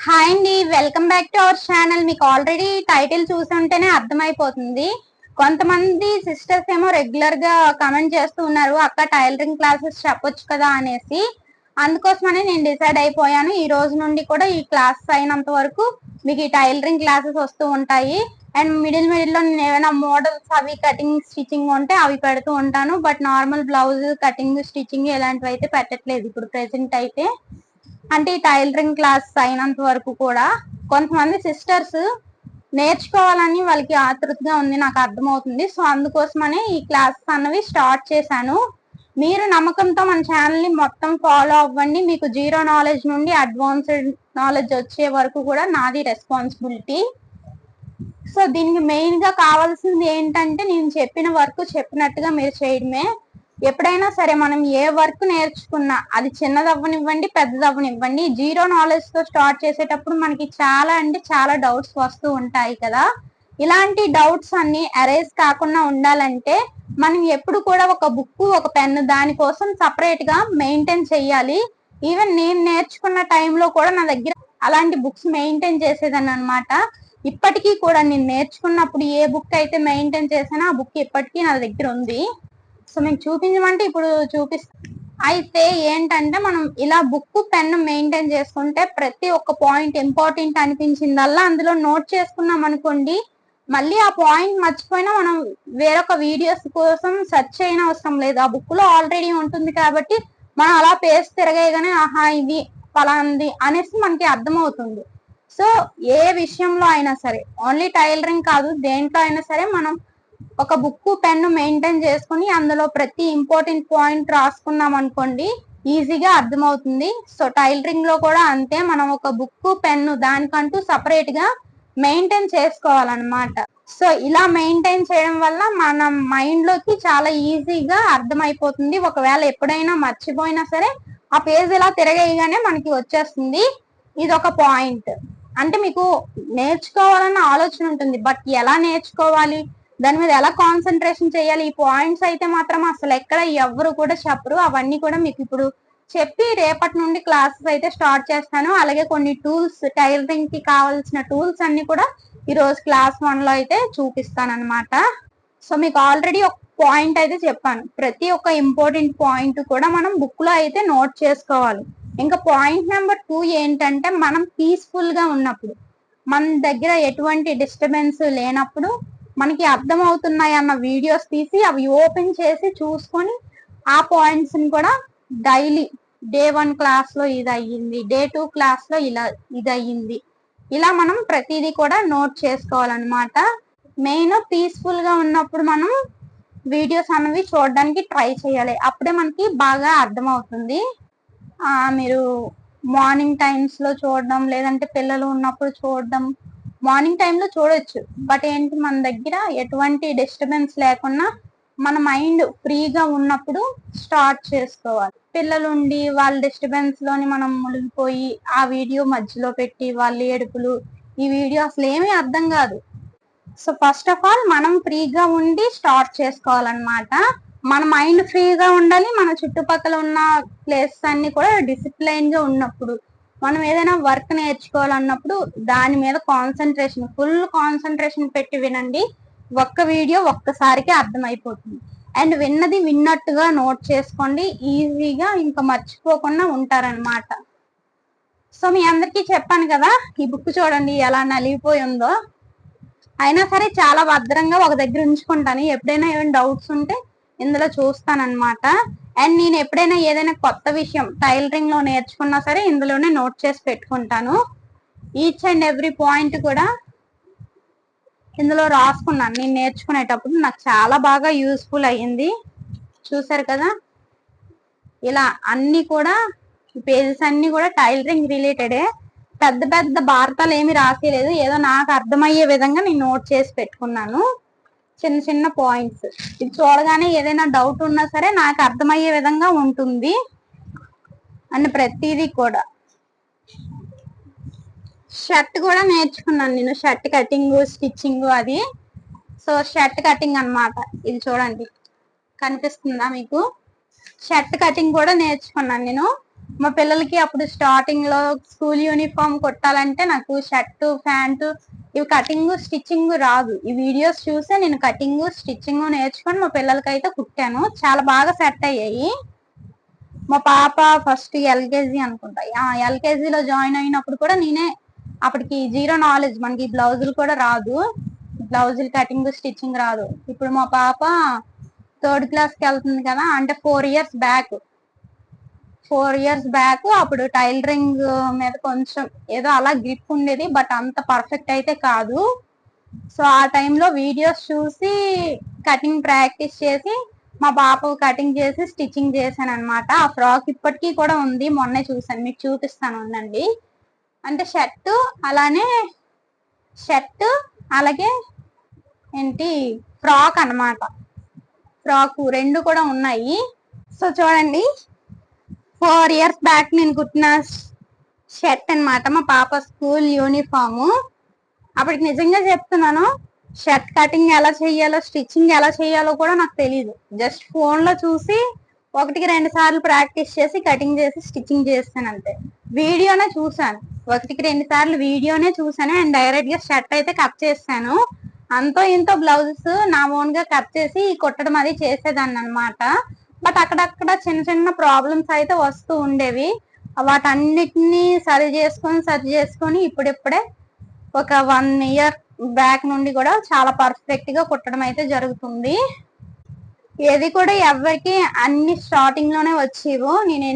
Hi అండి, welcome back to our channel. మీకు already title చూసుంటేనే అర్థమైపోతుంది. కొంతమంది సిస్టర్స్ ఏమో రెగ్యులర్ గా కమెంట్ చేస్తూ ఉన్నారు, అక్క టైలరింగ్ క్లాసెస్ చెప్పొచ్చు కదా అనేసి. అందుకోసమని నేను డిసైడ్ అయిపోయాను, ఈ రోజు నుండి కూడా ఈ క్లాసెస్ అయినంత వరకు మీకు ఈ టైలరింగ్ క్లాసెస్ వస్తూ ఉంటాయి. అండ్ మిడిల్ లో నేను ఏమైనా మోడల్స్ అవి కటింగ్ స్టిచ్చింగ్ ఉంటే అవి పెడుతూ ఉంటాను. But normal blouse cutting stitching ఇలాంటివి అయితే పెట్టట్లేదు ఇప్పుడు ప్రెసెంట్ అయితే. అంటే ఈ టైలరింగ్ క్లాస్ అయినంత వరకు కూడా కొంతమంది సిస్టర్స్ నేర్చుకోవాలని వాళ్ళకి ఆతృతగా ఉంది, నాకు అర్థమవుతుంది. సో అందుకోసమనే ఈ క్లాసెస్ అన్నవి స్టార్ట్ చేశాను. మీరు నమ్మకంతో మన ఛానల్ ని మొత్తం ఫాలో అవ్వండి. మీకు జీరో నాలెడ్జ్ నుండి అడ్వాన్స్డ్ నాలెడ్జ్ వచ్చే వరకు కూడా నాది రెస్పాన్సిబిలిటీ. సో దీనికి మెయిన్ గా కావాల్సింది ఏంటంటే, నేను చెప్పిన వర్క్ చెప్పినట్టుగా మీరు చేయడమే. ఎప్పుడైనా సరే మనం ఏ వర్క్ నేర్చుకున్నా అది చిన్నదవ్వనివ్వండి పెద్దదవ్వనివ్వండి, జీరో నాలెడ్జ్ తో స్టార్ట్ చేసేటప్పుడు మనకి చాలా అంటే చాలా డౌట్స్ వస్తూ ఉంటాయి కదా. ఇలాంటి డౌట్స్ అన్ని అరైజ్ కాకుండా ఉండాలంటే మనం ఎప్పుడు కూడా ఒక బుక్ ఒక పెన్ దానికోసం సపరేట్ గా మెయింటైన్ చెయ్యాలి. ఈవెన్ నేను నేర్చుకున్న టైంలో కూడా నా దగ్గర అలాంటి బుక్స్ మెయింటైన్ చేసేదాన్ని అనమాట. ఇప్పటికీ కూడా నేను నేర్చుకున్నప్పుడు ఏ బుక్ అయితే మెయింటైన్ చేసానో ఆ బుక్ ఇప్పటికీ నా దగ్గర ఉంది. సో మీకు చూపించమంటే ఇప్పుడు చూపిస్తాను. అయితే ఏంటంటే, మనం ఇలా బుక్ పెన్ మెయింటైన్ చేసుకుంటే ప్రతి ఒక్క పాయింట్ ఇంపార్టెంట్ అనిపించిందల్లా అందులో నోట్ చేసుకున్నాం అనుకోండి, మళ్ళీ ఆ పాయింట్ మర్చిపోయినా మనం వేరొక వీడియోస్ కోసం సెర్చ్ చేయని అవసరం లేదు. ఆ బుక్ లో ఆల్రెడీ ఉంటుంది కాబట్టి మనం అలా పేజ్ తిరగేయగానే ఆహా ఇది ఫలాంది అనేసి మనకి అర్థమవుతుంది. సో ఏ విషయంలో అయినా సరే, ఓన్లీ టైలరింగ్ కాదు, దేంట్లో అయినా సరే మనం ఒక బుక్ పెన్ను మెయింటైన్ చేసుకుని అందులో ప్రతి ఇంపార్టెంట్ పాయింట్ రాసుకున్నాం అనుకోండి, ఈజీగా అర్థమవుతుంది. సో టైలరింగ్ లో కూడా అంతే, మనం ఒక బుక్ పెన్ను దానికంటూ సపరేట్ గా మెయింటైన్ చేసుకోవాలన్నమాట. సో ఇలా మెయింటైన్ చేయడం వల్ల మన మైండ్ లోకి చాలా ఈజీగా అర్థమైపోతుంది. ఒకవేళ ఎప్పుడైనా మర్చిపోయినా సరే ఆ పేజ్ ఇలా తిరగేయగానే మనకి వచ్చేస్తుంది. ఇది ఒక పాయింట్. అంటే మీకు నేర్చుకోవాలన్న ఆలోచన ఉంటుంది, బట్ ఎలా నేర్చుకోవాలి, దాని మీద ఎలా కాన్సన్ట్రేషన్ చేయాలి, ఈ పాయింట్స్ అయితే మాత్రం అసలు ఎక్కడ ఎవరు కూడా చెప్పరు. అవన్నీ కూడా మీకు ఇప్పుడు చెప్పి రేపటి నుండి క్లాసెస్ అయితే స్టార్ట్ చేస్తాను. అలాగే కొన్ని టూల్స్, టైలరింగ్ కి కావాల్సిన టూల్స్ అన్ని కూడా ఈ రోజు క్లాస్ 1 లో అయితే చూపిస్తాను అనమాట. సో మీకు ఆల్రెడీ ఒక పాయింట్ అయితే చెప్పాను, ప్రతి ఒక్క ఇంపార్టెంట్ పాయింట్ కూడా మనం బుక్ లో అయితే నోట్ చేసుకోవాలి. ఇంకా పాయింట్ నెంబర్ 2 ఏంటంటే, మనం పీస్ఫుల్ గా ఉన్నప్పుడు, మన దగ్గర ఎటువంటి డిస్టర్బెన్స్ లేనప్పుడు, మనకి అర్థమవుతున్నాయి అన్న వీడియోస్ తీసి అవి ఓపెన్ చేసి చూసుకొని ఆ పాయింట్స్ ని కూడా డైలీ డే 1 క్లాస్ లో ఇది అయ్యింది, డే 2 క్లాస్ లో ఇలా ఇది అయ్యింది, ఇలా మనం ప్రతిదీ కూడా నోట్ చేసుకోవాలన్నమాట. మెయిన్ పీస్ఫుల్ గా ఉన్నప్పుడు మనం వీడియోస్ అనేవి చూడడానికి ట్రై చేయాలి, అప్పుడే మనకి బాగా అర్థమవుతుంది. మీరు మార్నింగ్ టైమ్స్ లో చూడడం, లేదంటే పిల్లలు ఉన్నప్పుడు చూడడం. మార్నింగ్ టైంలో చూడొచ్చు, బట్ ఏంటి, మన దగ్గర ఎటువంటి డిస్టర్బెన్స్ లేకుండా మన మైండ్ ఫ్రీగా ఉన్నప్పుడు స్టార్ట్ చేసుకోవాలి. పిల్లలు ఉండి వాళ్ళ డిస్టర్బెన్స్ లోని మనం మునిగిపోయి ఆ వీడియో మధ్యలో పెట్టి వాళ్ళ ఏడుపులు, ఈ వీడియో అసలు ఏమీ అర్థం కాదు. సో ఫస్ట్ ఆఫ్ ఆల్ మనం ఫ్రీగా ఉండి స్టార్ట్ చేసుకోవాలన్నమాట. మన మైండ్ ఫ్రీగా ఉండాలి, మన చుట్టుపక్కల ఉన్న ప్లేసెస్ అన్ని కూడా డిసిప్లైన్ గా ఉన్నప్పుడు, మనం ఏదైనా వర్క్ నేర్చుకోవాలన్నప్పుడు దాని మీద కాన్సన్ట్రేషన్, ఫుల్ కాన్సన్ట్రేషన్ పెట్టి వినండి. ఒక్క వీడియో ఒక్కసారికి అర్థమైపోతుంది. అండ్ విన్నది విన్నట్టుగా నోట్ చేసుకోండి, ఈజీగా ఇంకా మర్చిపోకుండా ఉంటారనమాట. సో మీ అందరికీ చెప్పాను కదా, ఈ బుక్ చూడండి ఎలా నలిగిపోయి ఉందో. అయినా సరే చాలా భద్రంగా ఒక దగ్గర ఉంచుకుంటాను, ఎప్పుడైనా ఏమైనా డౌట్స్ ఉంటే ఇందులో చూస్తానన్నమాట. అండ్ నేను ఎప్పుడైనా ఏదైనా కొత్త విషయం టైలరింగ్ లో నేర్చుకున్నా సరే ఇందులోనే నోట్ చేసి పెట్టుకుంటాను. ఈచ్ అండ్ ఎవ్రీ పాయింట్ కూడా ఇందులో రాసుకున్నాను. నేను నేర్చుకునేటప్పుడు నాకు చాలా బాగా యూస్ఫుల్ అయ్యింది. చూసారు కదా, ఇలా అన్ని కూడా పేజెస్ అన్ని కూడా టైలరింగ్ రిలేటెడే. పెద్ద పెద్ద భారతాలు ఏమి రాసేలేదు, ఏదో నాకు అర్థమయ్యే విధంగా నేను నోట్ చేసి పెట్టుకున్నాను చిన్న చిన్న పాయింట్స్. ఇది చూడగానే ఏదైనా డౌట్ ఉన్నా సరే నాకు అర్థమయ్యే విధంగా ఉంటుంది. అండ్ ప్రతిదీ కూడా షర్ట్ కూడా నేర్చుకున్నాను నేను, షర్ట్ కటింగ్ స్టిచ్చింగ్ అది. సో షర్ట్ కటింగ్ అన్నమాట, ఇది చూడండి కనిపిస్తుందా మీకు, షర్ట్ కటింగ్ కూడా నేర్చుకున్నాను నేను. మా పిల్లలకి అప్పుడు స్టార్టింగ్ లో స్కూల్ యూనిఫామ్ కుట్టాలంటే నాకు షర్టు ప్యాంటు ఇవి కటింగ్ స్టిచ్చింగ్ రాదు. ఈ వీడియోస్ చూసే నేను కటింగ్ స్టిచ్చింగ్ నేర్చుకొని మా పిల్లలకి అయితే కుట్టాను. చాలా బాగా సెట్ అయ్యాయి. మా పాప ఫస్ట్ ఎల్కేజీ అనుకుంటా, ఎల్కేజీలో జాయిన్ అయినప్పుడు కూడా నేనే, అప్పటికి జీరో నాలెడ్జ్, మనకి బ్లౌజులు కూడా రాదు, బ్లౌజులు కటింగ్ స్టిచ్చింగ్ రాదు. ఇప్పుడు మా పాప థర్డ్ క్లాస్ కి వెళ్తుంది కదా, అంటే 4 ఇయర్స్ బ్యాక్ అప్పుడు టైలరింగ్ మీద కొంచెం ఏదో అలా గ్రిప్ ఉండేది, బట్ అంత పర్ఫెక్ట్ అయితే కాదు. సో ఆ టైంలో వీడియోస్ చూసి కటింగ్ ప్రాక్టీస్ చేసి మా పాప కటింగ్ చేసి స్టిచ్చింగ్ చేశాను అనమాట. ఆ ఫ్రాక్ ఇప్పటికీ కూడా ఉంది, మొన్నే చూసాను, మీకు చూపిస్తాను ఉండండి. అంటే షర్ట్ అలాగే ఏంటి ఫ్రాక్ అన్నమాట. ఫ్రాక్ రెండు కూడా ఉన్నాయి. సో చూడండి, 4 ఇయర్స్ బ్యాక్ నేను కుట్టిన షర్ట్ అన్నమాట, మా పాప స్కూల్ యూనిఫాము. అప్పటికి నిజంగా చెప్తున్నాను, షర్ట్ కటింగ్ ఎలా చేయాలో స్టిచ్చింగ్ ఎలా చేయాలో కూడా నాకు తెలియదు. జస్ట్ ఫోన్ లో చూసి 1-2 సార్లు ప్రాక్టీస్ చేసి కటింగ్ చేసి స్టిచ్చింగ్ చేస్తాను అంతే. వీడియోనే చూసాను, 1-2 సార్లు వీడియోనే చూసాను అండ్ డైరెక్ట్ గా షర్ట్ అయితే కట్ చేస్తాను. అంతో ఇంతో బ్లౌజెస్ నా ఓన్ గా కట్ చేసి కుట్టడం అది చేసేదాన్ని అనమాట. బట్ అక్కడక్కడ చిన్న చిన్న ప్రాబ్లమ్స్ అయితే వస్తూ ఉండేవి. వాటన్నిటిని సరి చేసుకొని ఇప్పుడిప్పుడే ఒక 1 ఇయర్ బ్యాక్ నుండి కూడా చాలా పర్ఫెక్ట్ గా కుట్టడం అయితే జరుగుతుంది. ఏది కూడా ఎవరికి అన్ని స్టార్టింగ్ లోనే వచ్చేవు. నేను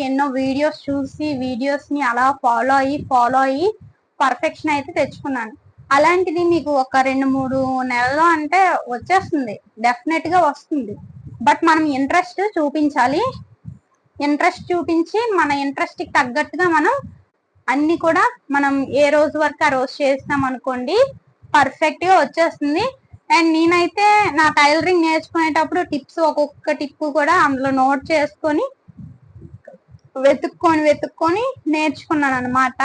ఎన్నో వీడియోస్ చూసి వీడియోస్ ని అలా ఫాలో అయ్యి పర్ఫెక్షన్ అయితే తెచ్చుకున్నాను. అలాంటిది మీకు ఒక 2-3 నెలల్లో అంటే వచ్చేస్తుంది, డెఫినెట్ గా వస్తుంది. బట్ మనం ఇంట్రెస్ట్ చూపించాలి. ఇంట్రెస్ట్ చూపించి మన ఇంట్రెస్ట్ కి తగ్గట్టుగా మనం అన్ని కూడా మనం ఏ రోజు వరకు ఆ రోజు చేస్తాం అనుకోండి, పర్ఫెక్ట్ గా వచ్చేస్తుంది. అండ్ నేనైతే నా టైలరింగ్ నేర్చుకునేటప్పుడు టిప్స్, ఒక్కొక్క టిప్ కూడా అందులో నోట్ చేసుకొని వెతుక్కొని నేర్చుకున్నాను అనమాట.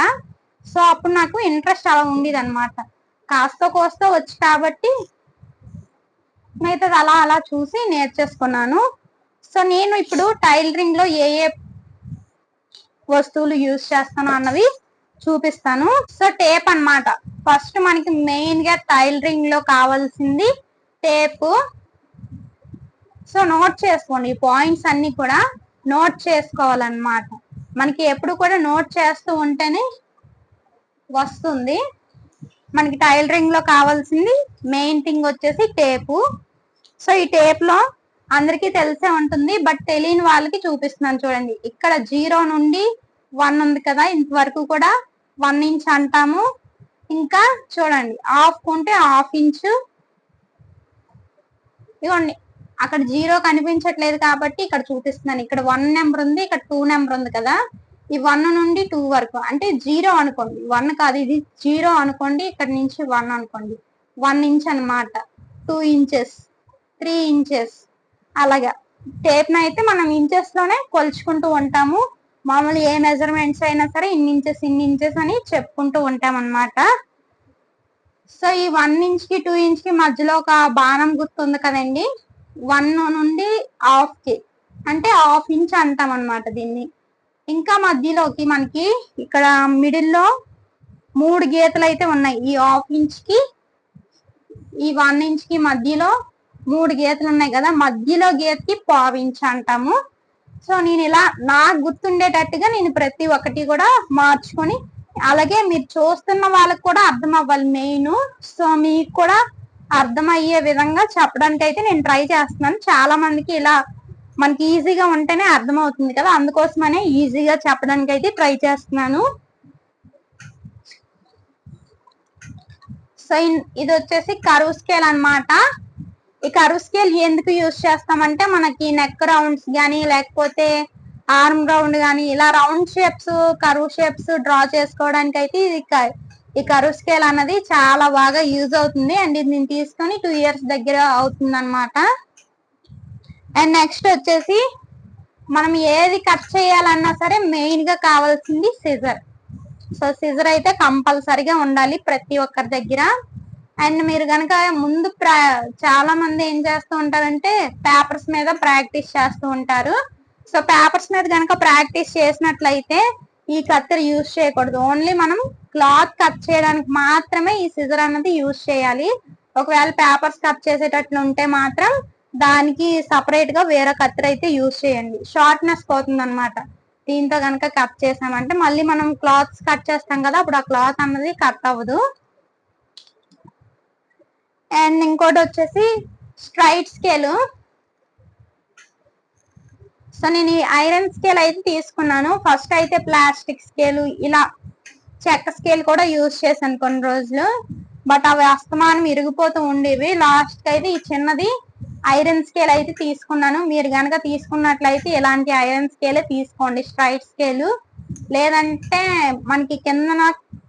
సో అప్పుడు నాకు ఇంట్రెస్ట్ అలా ఉండేది అనమాట. కాస్త కోస్త వచ్చి కాబట్టి మిగతాది అలా చూసి నేర్చేసుకున్నాను. సో నేను ఇప్పుడు టైలరింగ్ లో ఏ వస్తువులు యూజ్ చేస్తాను అన్నవి చూపిస్తాను. సో టేప్ అన్నమాట. ఫస్ట్ మనకి మెయిన్ గా టైలరింగ్ లో కావాల్సింది టేప్. సో నోట్ చేసుకోండి, ఈ పాయింట్స్ అన్ని కూడా నోట్ చేసుకోవాలన్నమాట. మనకి ఎప్పుడు కూడా నోట్ చేస్తూ ఉంటేనే వస్తుంది. మనకి టైలరింగ్ లో కావాల్సింది మెయిన్ థింగ్ వచ్చేసి టేపు. సో ఈ టేప్ లో అందరికీ తెలిసే ఉంటుంది, బట్ తెలియని వాళ్ళకి చూపిస్తున్నాను చూడండి. ఇక్కడ 0 నుండి 1 ఉంది కదా, ఇంతవరకు కూడా 1 ఇంచ్ అంటాము. ఇంకా చూడండి, హాఫ్ ఉంటే 1/2 ఇంచు. ఇదిగోండి, అక్కడ 0 కనిపించట్లేదు కాబట్టి ఇక్కడ చూపిస్తున్నాను. ఇక్కడ 1 నెంబర్ ఉంది, ఇక్కడ 2 నెంబర్ ఉంది కదా. ఈ 1 నుండి 2 వరకు అంటే 0 అనుకోండి, 1 కాదు, ఇది 0 అనుకోండి. ఇక్కడ నుంచి 1 అనుకోండి, 1 ఇంచ్ అనమాట. 2 ఇంచెస్, 3 ఇంచెస్, అలాగా. టేప్ అయితే మనం ఇంచెస్ లోనే కొలుచుకుంటూ ఉంటాము. మామూలు ఏ మెజర్మెంట్స్ అయినా సరే ఇన్ని ఇంచెస్ అని చెప్పుకుంటూ ఉంటాం అనమాట. సో ఈ 1 ఇంచ్ కి 2 ఇంచ్ కి మధ్యలో ఒక బాణం గుర్తు ఉంది కదండి, 1 నుండి 1/2 కి అంటే 1/2 ఇంచ్ అంటాం అనమాట దీన్ని. ఇంకా మధ్యలోకి మనకి ఇక్కడ మిడిల్ లో 3 గీతలు అయితే ఉన్నాయి. ఈ 1/2 ఇంచ్ కి ఈ 1 ఇంచ్ కి మధ్యలో 3 గీతలు ఉన్నాయి కదా, మధ్యలో గీతకి 1/2 ఇంచ్ అంటాము. సో నేను ఇలా నాకు గుర్తుండేటట్టుగా నేను ప్రతి ఒక్కటి కూడా మార్చుకొని, అలాగే మీరు చూస్తున్న వాళ్ళకి కూడా అర్థం అవ్వాలి మెయిన్. సో మీకు కూడా అర్థమయ్యే విధంగా చెప్పడానికి అయితే నేను ట్రై చేస్తున్నాను. చాలా మందికి ఇలా మనకి ఈజీగా ఉంటేనే అర్థం అవుతుంది కదా, అందుకోసమనే ఈజీగా చెప్పడానికి అయితే ట్రై చేస్తున్నాను. సో ఇది వచ్చేసి కర్వ్ స్కేల్ అన్నమాట. ఈ కర్వ్ స్కేల్ ఎందుకు యూజ్ చేస్తామంటే మనకి నెక్ రౌండ్స్ కానీ లేకపోతే ఆర్మ్ రౌండ్ కానీ ఇలా round shapes, curve shapes draw చేసుకోవడానికి అయితే ఈ కర్వ్ స్కేల్ అన్నది చాలా బాగా యూజ్ అవుతుంది. అండ్ ఇది నేను తీసుకొని 2 ఇయర్స్ దగ్గర అవుతుంది అనమాట. అండ్ నెక్స్ట్ వచ్చేసి మనం ఏది కట్ చేయాలన్నా సరే మెయిన్ గా కావాల్సింది సిజర్. సో సిజర్ అయితే కంపల్సరిగా ఉండాలి ప్రతి ఒక్కరి దగ్గర. అండ్ మీరు కనుక ముందు చాలా మంది ఏం చేస్తూ ఉంటారంటే పేపర్స్ మీద ప్రాక్టీస్ చేస్తూ ఉంటారు. సో పేపర్స్ మీద కనుక ప్రాక్టీస్ చేసినట్లయితే ఈ కత్తెర యూజ్ చేయకూడదు. ఓన్లీ మనం క్లాత్ కట్ చేయడానికి మాత్రమే ఈ సిజర్ అన్నది యూజ్ చేయాలి. ఒకవేళ పేపర్స్ కట్ చేసేటట్లు ఉంటే మాత్రం దానికి సపరేట్ గా వేరే కత్తెర అయితే యూజ్ చేయండి. షార్ప్నెస్ పోతుంది అనమాట. దీంతో కనుక కట్ చేసామంటే మళ్ళీ మనం క్లాత్స్ కట్ చేస్తాం కదా, అప్పుడు ఆ క్లాత్ అన్నది కట్ అవ్వదు. అండ్ ఇంకోటి వచ్చేసి స్ట్రైట్ స్కేల్. సో నేను ఈ ఐరన్ స్కేల్ అయితే తీసుకున్నాను. ఫస్ట్ అయితే ప్లాస్టిక్ స్కేల్, ఇలా చెక్క స్కేల్ కూడా యూజ్ చేశాను కొన్ని రోజులు. బట్ అవి అస్తమానం ఇరిగిపోతూ ఉండేవి. లాస్ట్ కి అయితే ఈ చిన్నది ఐరన్ స్కేల్ అయితే తీసుకున్నాను. మీరు కనుక తీసుకున్నట్లయితే ఇలాంటి ఐరన్ స్కేలే తీసుకోండి, స్ట్రైట్ స్కేల్. లేదంటే మనకి కింద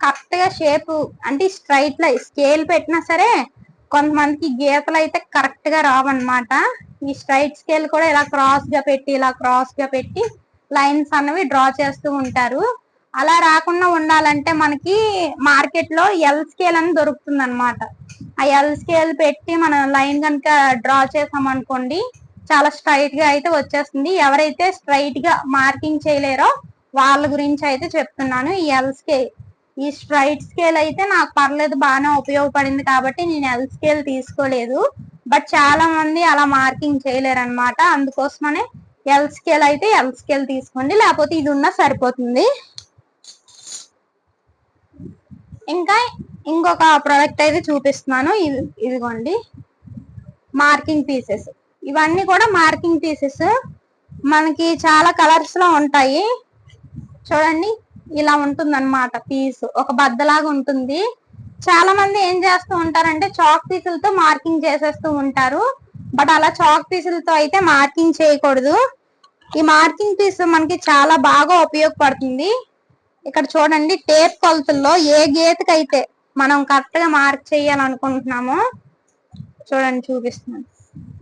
కరెక్ట్ గా షేప్ అంటే స్ట్రైట్ లో స్కేల్ పెట్టినా సరే కొంతమందికి గీతలు అయితే కరెక్ట్ గా రావన్నమాట. ఈ స్ట్రైట్ స్కేల్ కూడా ఇలా క్రాస్ గా పెట్టి ఇలా క్రాస్ గా పెట్టి లైన్స్ అన్నవి డ్రా చేస్తూ ఉంటారు. అలా రాకుండా ఉండాలంటే మనకి మార్కెట్ లో ఎల్ స్కేల్ అని దొరుకుతుంది అనమాట. ఆ ఎల్ స్కేల్ పెట్టి మనం లైన్ కనుక డ్రా చేసామనుకోండి చాలా స్ట్రైట్ గా అయితే వచ్చేస్తుంది. ఎవరైతే స్ట్రైట్ గా మార్కింగ్ చేయలేరో వాళ్ళ గురించి అయితే చెప్తున్నాను. ఈ ఎల్ స్కేల్, ఈ స్ట్రైట్ స్కేల్ అయితే నాకు పర్లేదు, బాగానే ఉపయోగపడింది కాబట్టి నేను ఎల్ స్కేల్ తీసుకోలేదు. బట్ చాలా మంది అలా మార్కింగ్ చేయలేరు అనమాట. అందుకోసమనే ఎల్ స్కేల్ అయితే ఎల్ స్కేల్ తీసుకోండి, లేకపోతే ఇది ఉన్నా సరిపోతుంది. ఇంకా ఇంకొక ప్రోడక్ట్ అయితే చూపిస్తున్నాను. ఇదిగోండి మార్కింగ్ పీసెస్. ఇవన్నీ కూడా మార్కింగ్ పీసెస్. మనకి చాలా కలర్స్ లో ఉంటాయి. చూడండి ఇలా ఉంటుంది అనమాట. పీస్ ఒక బద్దలాగా ఉంటుంది. చాలా మంది ఏం చేస్తూ ఉంటారంటే చాక్ పీసులతో మార్కింగ్ చేసేస్తూ ఉంటారు. బట్ అలా చాక్ పీసులతో అయితే మార్కింగ్ చేయకూడదు. ఈ మార్కింగ్ పీస్ మనకి చాలా బాగా ఉపయోగపడుతుంది. ఇక్కడ చూడండి టేప్ కొలతల్లో ఏ గీతకైతే మనం కరెక్ట్ గా మార్క్ చేయాలనుకుంటున్నామో చూడండి చూపిస్తున్నాను.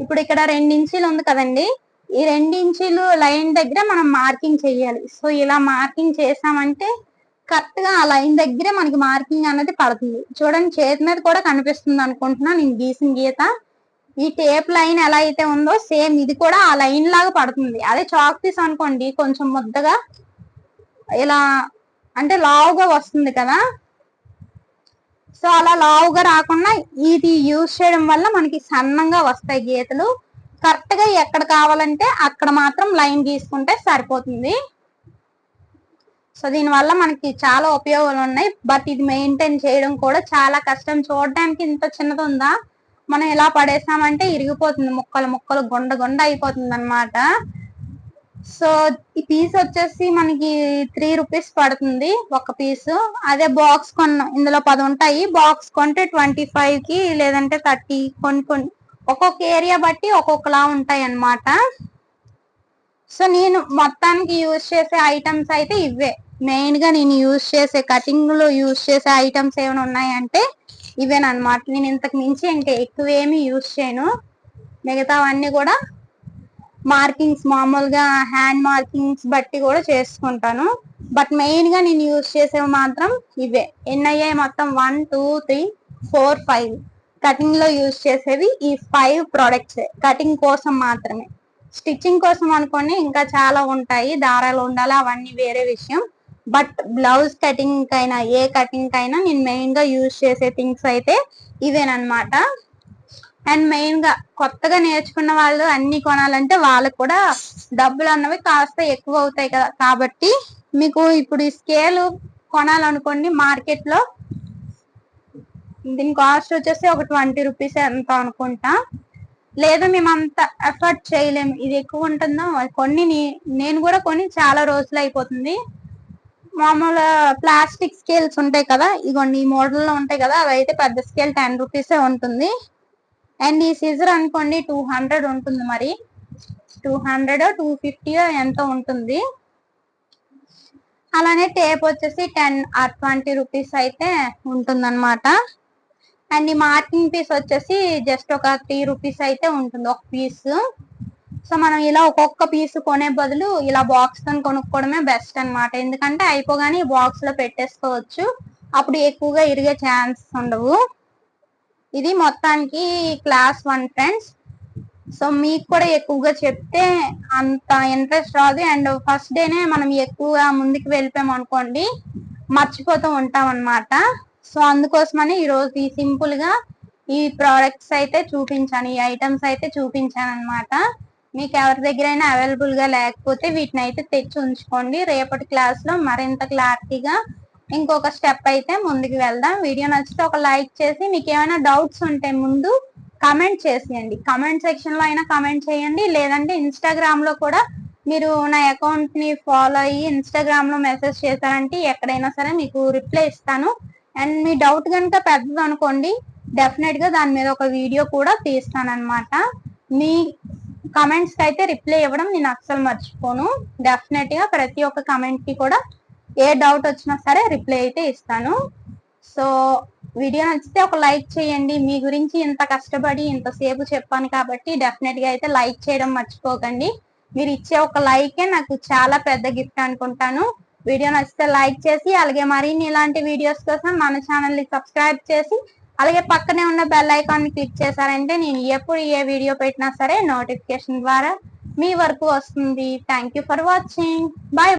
ఇప్పుడు ఇక్కడ 2 ఇంచీలు ఉంది కదండి, ఈ 2 ఇంచీలు లైన్ దగ్గర మనం మార్కింగ్ చేయాలి. సో ఇలా మార్కింగ్ చేసామంటే కరెక్ట్ గా ఆ లైన్ దగ్గరే మనకి మార్కింగ్ అనేది పడుతుంది. చూడండి చేతి మీద కూడా కనిపిస్తుంది అనుకుంటున్నా నేను గీసిన గీత. ఈ టేప్ లైన్ ఎలా అయితే ఉందో సేమ్ ఇది కూడా ఆ లైన్ లాగా పడుతుంది. అదే చాక్ పీస్ అనుకోండి కొంచెం ముద్దగా ఇలా అంటే లావుగా వస్తుంది కదా. సో అలా లావుగా రాకుండా ఇది యూజ్ చేయడం వల్ల మనకి సన్నంగా వస్తాయి గీతలు. కరెక్ట్ గా ఎక్కడ కావాలంటే అక్కడ మాత్రం లైన్ గీసుకుంటే సరిపోతుంది. సో దీని వల్ల మనకి చాలా ఉపయోగాలు ఉన్నాయి. బట్ ఇది మెయింటైన్ చేయడం కూడా చాలా కష్టం. చూడడానికి ఇంత చిన్నది ఉందా, మనం ఇలా పడేసామంటే ఇరిగిపోతుంది, ముక్కలు ముక్కలు గుండ గుండ అయిపోతుంది అనమాట. సో ఈ పీస్ వచ్చేసి మనకి 3 రూపీస్ పడుతుంది ఒక పీసు. అదే బాక్స్ కొన్నాం, ఇందులో 10 ఉంటాయి. బాక్స్ కొంటే 25 కి లేదంటే 30, కొన్ని ఒక్కొక్క ఏరియా బట్టి ఒక్కొక్కలా ఉంటాయి అన్నమాట. సో నేను మొత్తానికి యూజ్ చేసే ఐటమ్స్ అయితే ఇవే. మెయిన్ గా నేను యూజ్ చేసే కటింగ్ లో యూజ్ చేసే ఐటమ్స్ ఏమైనా ఉన్నాయంటే ఇవేనమాట. నేను ఇంతకు మించి ఇంకా ఎక్కువ ఏమి యూజ్ చేయను. మిగతావన్నీ కూడా మార్కింగ్స్ మామూలుగా హ్యాండ్ మార్కింగ్స్ బట్టి కూడా చేసుకుంటాను. బట్ మెయిన్ గా నేను యూజ్ చేసేవి మాత్రం ఇవే. ఎన్నయ్యాయి మొత్తం 1 2 3 4 5 కటింగ్ లో యూజ్ చేసేవి ఈ 5 ప్రొడక్ట్స్. కటింగ్ కోసం మాత్రమే. స్టిచ్చింగ్ కోసం అనుకోండి ఇంకా చాలా ఉంటాయి, దారాలు ఉండాలి, అవన్నీ వేరే విషయం. బట్ బ్లౌజ్ కటింగ్ కైనా ఏ కటింగ్ కైనా నేను మెయిన్ గా యూజ్ చేసే థింగ్స్ అయితే ఇవేనమాట. అండ్ మెయిన్ గా కొత్తగా నేర్చుకున్న వాళ్ళు అన్ని కొనాలంటే వాళ్ళకు కూడా డబ్బులు అన్నవి కాస్త ఎక్కువ అవుతాయి కదా. కాబట్టి మీకు ఇప్పుడు ఈ స్కేల్ కొనాలనుకోండి మార్కెట్ లో, దీని కాస్ట్ వచ్చేసి ఒక 20 రూపీస్ ఎంత అనుకుంటా. లేదా మేము అంత ఎఫర్ట్ చేయలేము, ఇది ఎక్కువ ఉంటుందో నేను కూడా కొని చాలా రోజులు అయిపోతుంది. మామూలు ప్లాస్టిక్ స్కేల్స్ ఉంటాయి కదా, ఇగోండి ఈ మోడల్ లో ఉంటాయి కదా, అవి అయితే పెద్ద స్కేల్ 10 రూపీసే ఉంటుంది. అండ్ ఈ సిజర్ అనుకోండి 200 ఉంటుంది, మరి 200 250 ఎంతో ఉంటుంది. అలానే టేప్ వచ్చేసి 10 or 20 రూపీస్ అయితే ఉంటుంది అనమాట. అండ్ ఈ మార్కింగ్ పీస్ వచ్చేసి జస్ట్ ఒక 3 రూపీస్ అయితే ఉంటుంది ఒక పీస్. సో మనం ఇలా ఒక్కొక్క పీస్ కొనే బదులు ఇలా బాక్స్ తో కొనుక్కోవడమే బెస్ట్ అనమాట. ఎందుకంటే అయిపోగానే ఈ బాక్స్ లో పెట్టేసుకోవచ్చు, అప్పుడు ఎక్కువగా ఇరిగే ఛాన్స్ ఉండవు. ఇది మొత్తానికి క్లాస్ 1 ఫ్రెండ్స్. సో మీకు కూడా ఎక్కువగా చెప్తే అంత ఇంట్రెస్ట్ రాదు. అండ్ ఫస్ట్ డేనే మనం ఎక్కువ ముందుకు వెళ్ళిపోయాం అనుకోండి, మర్చిపోతూ ఉంటాం అన్నమాట. సో అందుకోసమని ఈరోజు ఈ సింపుల్ గా ఈ ప్రోడక్ట్స్ అయితే చూపించాను, ఈ ఐటమ్స్ అయితే చూపించాను అనమాట. మీకు ఎవరి దగ్గరైనా అవైలబుల్ గా లేకపోతే వీటిని అయితే తెచ్చి ఉంచుకోండి. రేపటి క్లాస్ లో మరింత క్లారిటీగా ఇంకొక స్టెప్ అయితే ముందుకు వెళ్దాం. వీడియో నచ్చితే ఒక లైక్ చేసి, మీకు ఏమైనా డౌట్స్ ఉంటే ముందు కమెంట్ చేసేయండి. కమెంట్ సెక్షన్ లో అయినా కమెంట్ చేయండి, లేదంటే ఇన్స్టాగ్రామ్ లో కూడా మీరు నా అకౌంట్ ని ఫాలో అయ్యి ఇన్స్టాగ్రామ్ లో మెసేజ్ చేశారంటే ఎక్కడైనా సరే మీకు రిప్లై ఇస్తాను. అండ్ మీ డౌట్ కనుక పెద్దది అనుకోండి, డెఫినెట్ గా దాని మీద ఒక వీడియో కూడా తీస్తాను అనమాట. మీ కమెంట్స్ కి అయితే రిప్లై ఇవ్వడం నేను అస్సలు మర్చిపోను. డెఫినెట్ గా ప్రతి ఒక్క కమెంట్ కి కూడా ఏ డౌట్ వచ్చినా సరే రిప్లై అయితే ఇస్తాను. సో వీడియో నచ్చితే ఒక లైక్ చేయండి. మీ గురించి ఇంత కష్టపడి ఇంతసేపు చెప్పాను కాబట్టి డెఫినెట్ గా అయితే లైక్ చేయడం మర్చిపోకండి. మీరు ఇచ్చే ఒక లైకే నాకు చాలా పెద్ద గిఫ్ట్ అనుకుంటాను. వీడియో నచ్చితే లైక్ చేసి, అలాగే మరిన్ని ఇలాంటి వీడియోస్ కోసం మన ఛానల్ ని సబ్స్క్రైబ్ చేసి, అలాగే పక్కనే ఉన్న బెల్ ఐకాన్ ని క్లిక్ చేశారంటే నేను ఎప్పుడు ఏ వీడియో పెట్టినా సరే నోటిఫికేషన్ ద్వారా మీ వరకు వస్తుంది. Thank you for watching. Bye.